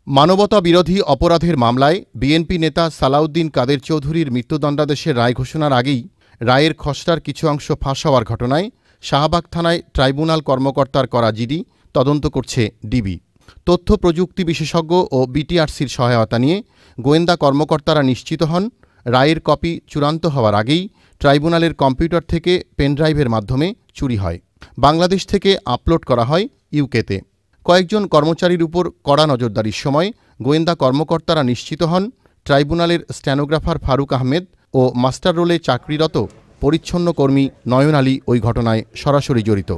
মানবতা বিরোধী অপরাধের মামলায় বিএনপি নেতা সালাউদ্দিন কাদের চৌধুরীর মৃত্যুদণ্ডাদেশের রায় ঘোষণার আগেই রায়ের খসড়ার কিছু অংশ ফাঁস হওয়ার ঘটনায় শাহবাগ থানায় ট্রাইব্যুনাল কর্মকর্তার করা জিডি তদন্ত করছে ডিবি। তথ্য প্রযুক্তি বিশেষজ্ঞ ও বিটিআরসির সহায়তা নিয়ে গোয়েন্দা কর্মকর্তারা নিশ্চিত হন রায়ের কপি চূড়ান্ত হওয়ার আগেই ট্রাইব্যুনালের কম্পিউটার থেকে পেনড্রাইভের মাধ্যমে চুরি হয়। বাংলাদেশ থেকে আপলোড করা হয় ইউকেতে। কয়েকজন কর্মচারীর উপর কড়া নজরদারির সময় গোয়েন্দা কর্মকর্তারা নিশ্চিত হন ট্রাইব্যুনালের স্ট্যানোগ্রাফার ফারুক আহমেদ ও মাস্টার রোলে চাকরিরত পরিচ্ছন্ন কর্মী নয়ন আলী ওই ঘটনায় সরাসরি জড়িত।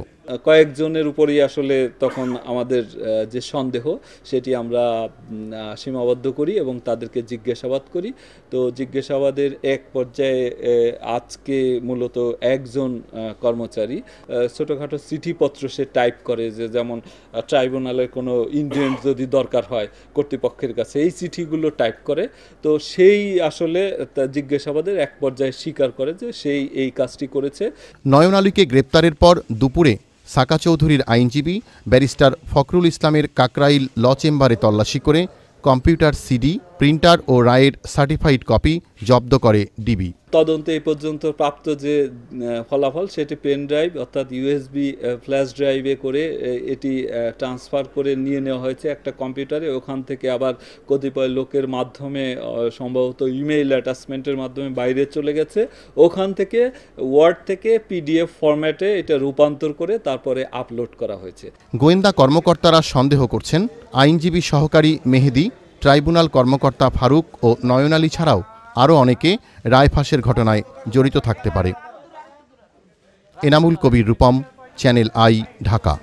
কয়েকজনের উপরই আসলে তখন আমাদের যে সন্দেহ সেটি আমরা সীমাবদ্ধ করি এবং তাদেরকে জিজ্ঞাসাবাদ করি। তো জিজ্ঞাসাবাদের এক পর্যায়ে আজকে মূলত একজন কর্মচারী ছোটোখাটো চিঠিপত্র সে টাইপ করে, যে যেমন ট্রাইব্যুনালের কোনো ইন্ডেন্ট যদি দরকার হয় কর্তৃপক্ষের কাছে, এই চিঠিগুলো টাইপ করে। তো সেই আসলে জিজ্ঞাসাবাদের এক পর্যায়ে স্বীকার করে যে সেই এই কাজটি করেছে। নয়ন আলীকে গ্রেপ্তারের পর দুপুরে সাকা চৌধুরীর আইনজীবী ব্যারিস্টার ফখরুল ইসলামের কাকরাইল ল চেম্বারে তল্লাশি করে কম্পিউটার সিডি, প্রিন্টার ও রায়ের সার্টিফাইড কপি জব্দ করে ডিবি। তদন্তে এই পর্যন্ত প্রাপ্ত যে ফলাফল সেটি পেন ড্রাইভ অর্থাৎ ইউএসবি ফ্ল্যাশ ড্রাইভে করে এটি ট্রান্সফার করে নিয়ে নেওয়া হয়েছে একটা কম্পিউটারে। ওখান থেকে আবার কতিপয় লোকের মাধ্যমে সম্ভবত ইমেইল অ্যাটাচমেন্টের মাধ্যমে বাইরে চলে গেছে। ওখান থেকে ওয়ার্ড থেকে পিডিএফ ফরম্যাটে এটা রূপান্তর করে তারপরে আপলোড করা হয়েছে। গোয়েন্দা কর্মকর্তারা সন্দেহ করছেন আইনজীবী সহকারী মেহেদি, ট্রাইব্যুনাল কর্মকর্তা ফারুক ও নয়ন আলী ছাড়াও আরও অনেকে রায় ফাঁসের ঘটনায় জড়িত থাকতে পারে। Enamul Kabir Rupam, channel I, Dhaka.